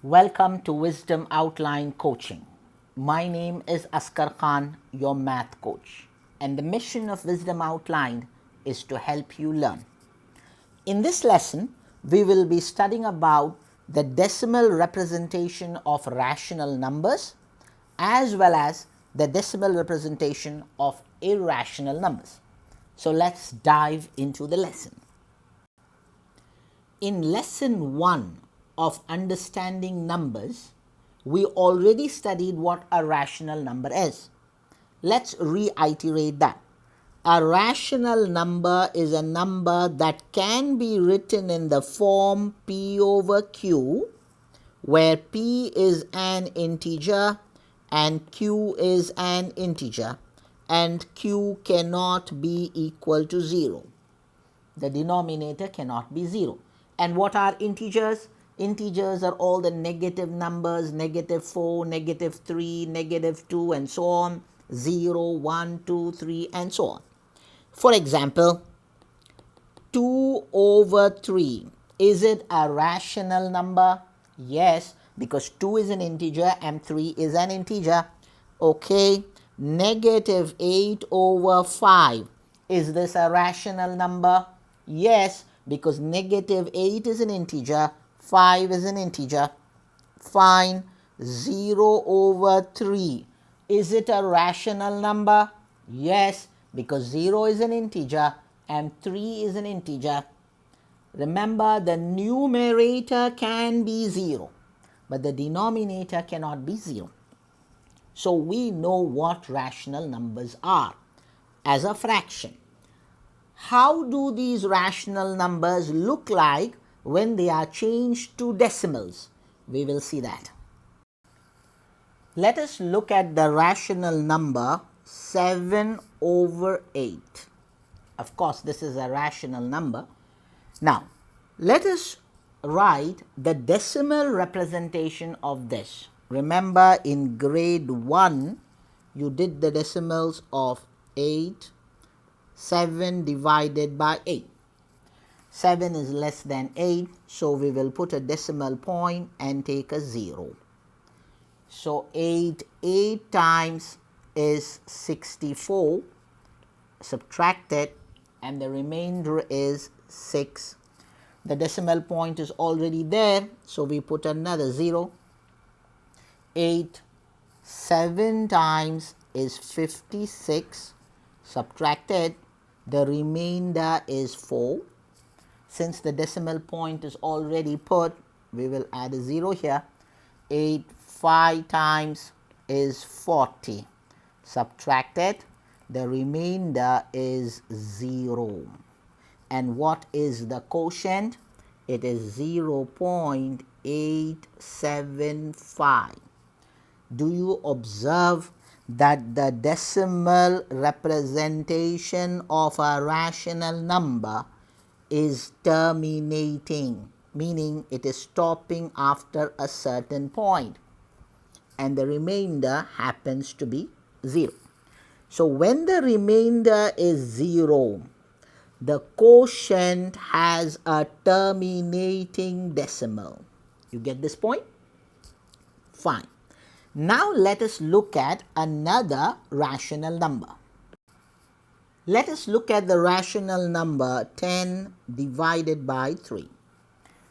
Welcome to Wisdom Outlined Coaching. My name is Askar Khan, your math coach, and the mission of Wisdom Outlined is to help you learn. In this lesson, we will be studying about the decimal representation of rational numbers as well as the decimal representation of irrational numbers. So let's dive into the lesson. In lesson 1 of understanding numbers, we already studied what a rational number is. Let's reiterate that. A rational number is a number that can be written in the form P over Q, where P is an integer and Q is an integer, and Q cannot be equal to 0. The denominator cannot be 0. And what are integers? Integers are all the negative numbers, -4, -3, -2, and so on, 0, 1, 2, 3, and so on. For example, 2 over 3. Is it a rational number? Yes, because 2 is an integer and 3 is an integer. Okay, -8 over 5. Is this a rational number? Yes, because -8 is an integer, 5 is an integer. Fine. 0 over 3. Is it a rational number? Yes, because 0 is an integer and 3 is an integer. Remember, the numerator can be 0, but the denominator cannot be 0. So we know what rational numbers are as a fraction. How do these rational numbers look like when they are changed to decimals? We will see that. Let us look at the rational number 7 over 8. Of course, this is a rational number. Now, let us write the decimal representation of this. Remember, in grade 1, you did the decimals of 8, 7 divided by 8. 7 is less than 8, so we will put a decimal point and take a 0. So 8 times is 64, subtracted, and the remainder is 6. The decimal point is already there, so we put another 0. 7 times is 56, subtracted, the remainder is 4. Since the decimal point is already put, we will add a 0 here. 5 times is 40, subtracted, the remainder is 0. And what is the quotient? It is 0.875. Do you observe that the decimal representation of a rational number is terminating, meaning it is stopping after a certain point, and the remainder happens to be 0. So when the remainder is 0, the quotient has a terminating decimal. You get this point? Fine. Now let us look at another rational number. Let us look at the rational number 10 divided by 3.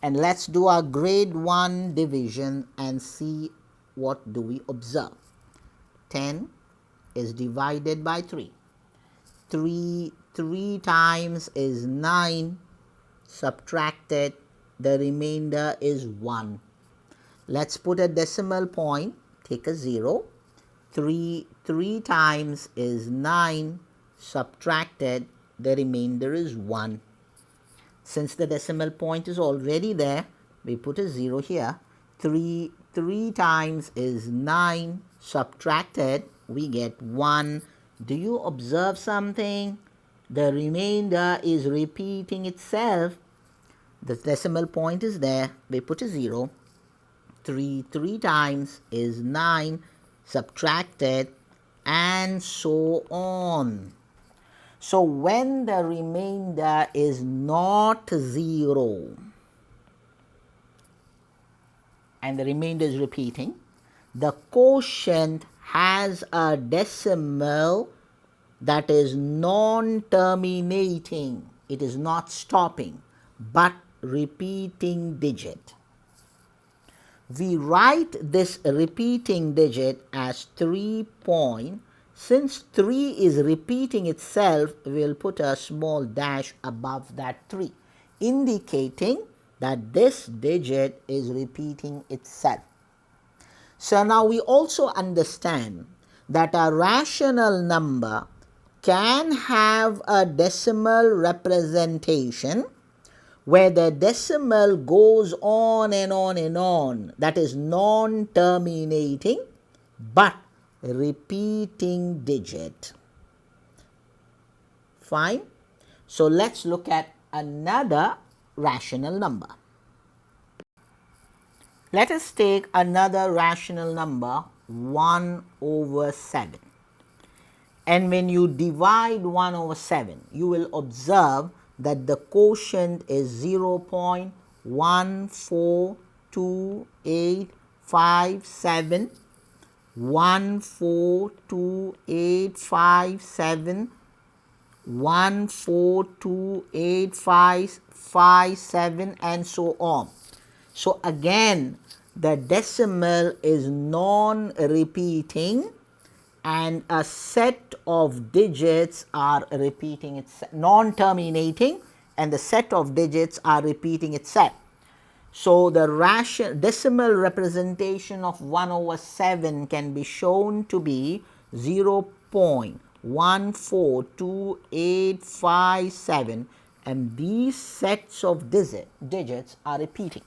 And let's do our grade 1 division and see what do we observe. 10 is divided by 3. 3 times is 9, subtracted, the remainder is 1. Let's put a decimal point, take a 0. 3 times is 9, subtracted, the remainder is 1. Since the decimal point is already there, we put a 0 here. 3 times is 9, subtracted, we get 1. Do you observe something? The remainder is repeating itself. The decimal point is there, we put a 0. 3 times is 9, subtracted, and so on. So when the remainder is not 0 and the remainder is repeating, the quotient has a decimal that is non-terminating. It is not stopping, but repeating digit. We write this repeating digit as 3 point. Since 3 is repeating itself, we will put a small dash above that 3, indicating that this digit is repeating itself. So now we also understand that a rational number can have a decimal representation where the decimal goes on and on and on, that is non-terminating but repeating digit. Fine. So let's look at another rational number. Let us take another rational number, 1/7. And when you divide 1/7, you will observe that the quotient is 0.142857, 1428557, 1428557, and so on. So again, the decimal is non-repeating and a set of digits are repeating itself, non-terminating, and the set of digits are repeating itself. So the decimal representation of 1/7 can be shown to be 0.142857, and these sets of digits are repeating.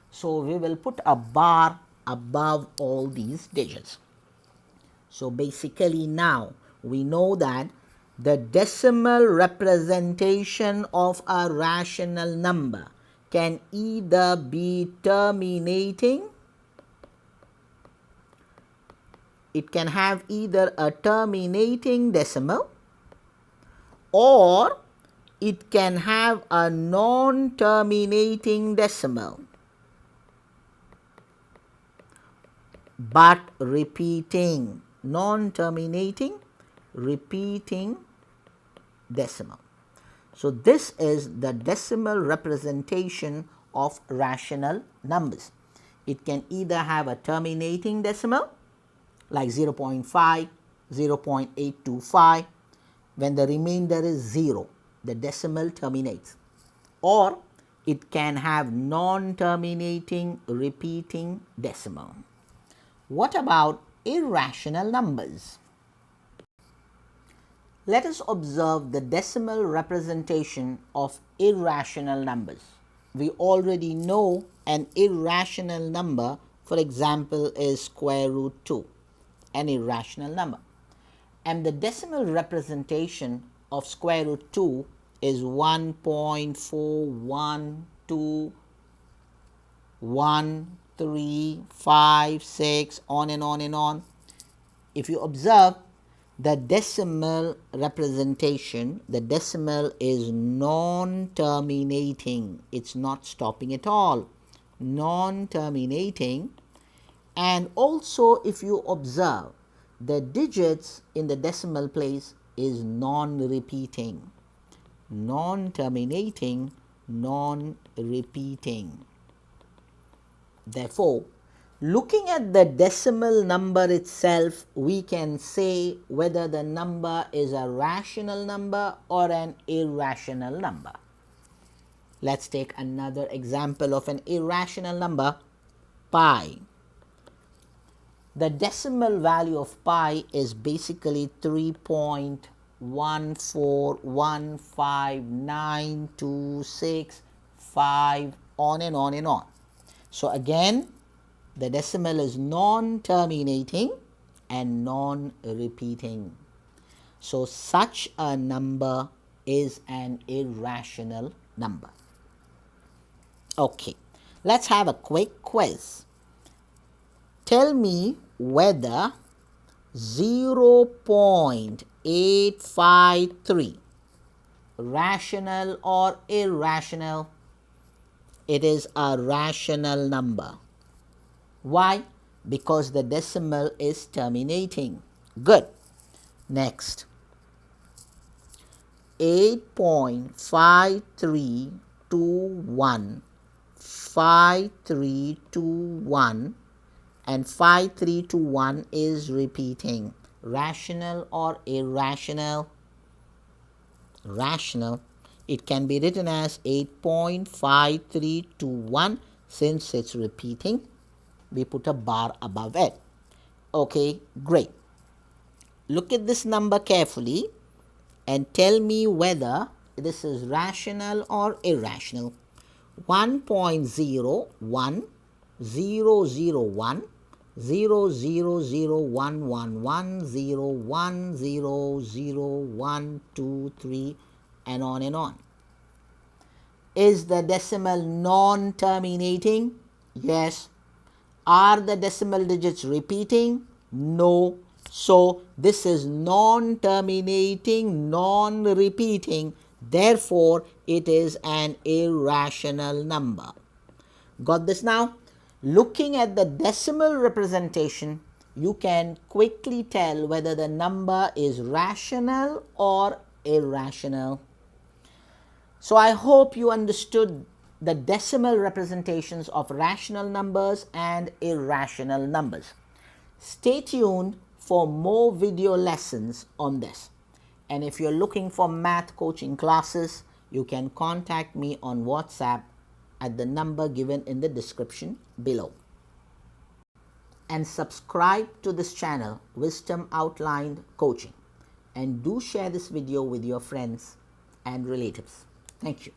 So we will put a bar above all these digits. So basically now we know that the decimal representation of a rational number can either be terminating, it can have either a terminating decimal, or it can have a non-terminating decimal but repeating, non-terminating, repeating decimal. So this is the decimal representation of rational numbers. It can either have a terminating decimal like 0.5, 0.825. When the remainder is 0, the decimal terminates. Or it can have non-terminating repeating decimal. What about irrational numbers? Let us observe the decimal representation of irrational numbers. We already know an irrational number, for example, is square root 2, an irrational number. And the decimal representation of square root 2 is 1.412356, on and on and on. If you observe the decimal representation, the decimal is non-terminating. It's not stopping at all. Non-terminating. And also if you observe, the digits in the decimal place is non-repeating. Non-terminating, non-repeating. Therefore, looking at the decimal number itself, we can say whether the number is a rational number or an irrational number. Let's take another example of an irrational number, pi. The decimal value of pi is basically 3.1415926, on and on and on. So again, the decimal is non-terminating and non-repeating. So such a number is an irrational number. Okay, let's have a quick quiz. Tell me whether 0.853 rational or irrational. It is a rational number. Why? Because the decimal is terminating. Good. Next. 8.5321, 5321, and 5321 is repeating. Rational or irrational? Rational. It can be written as 8.5321. Since it's repeating, we put a bar above it. Okay, great. Look at this number carefully and tell me whether this is rational or irrational. 1.01, 001, 0001110100123, and on. Is the decimal non-terminating? Yes. Are the decimal digits repeating? No. So this is non-terminating, non-repeating. Therefore, it is an irrational number. Got this now? Looking at the decimal representation, you can quickly tell whether the number is rational or irrational. So I hope you understood the decimal representations of rational numbers and irrational numbers. Stay tuned for more video lessons on this. And if you're looking for math coaching classes, you can contact me on WhatsApp at the number given in the description below. And subscribe to this channel, Wisdom Outlined Coaching. And do share this video with your friends and relatives. Thank you.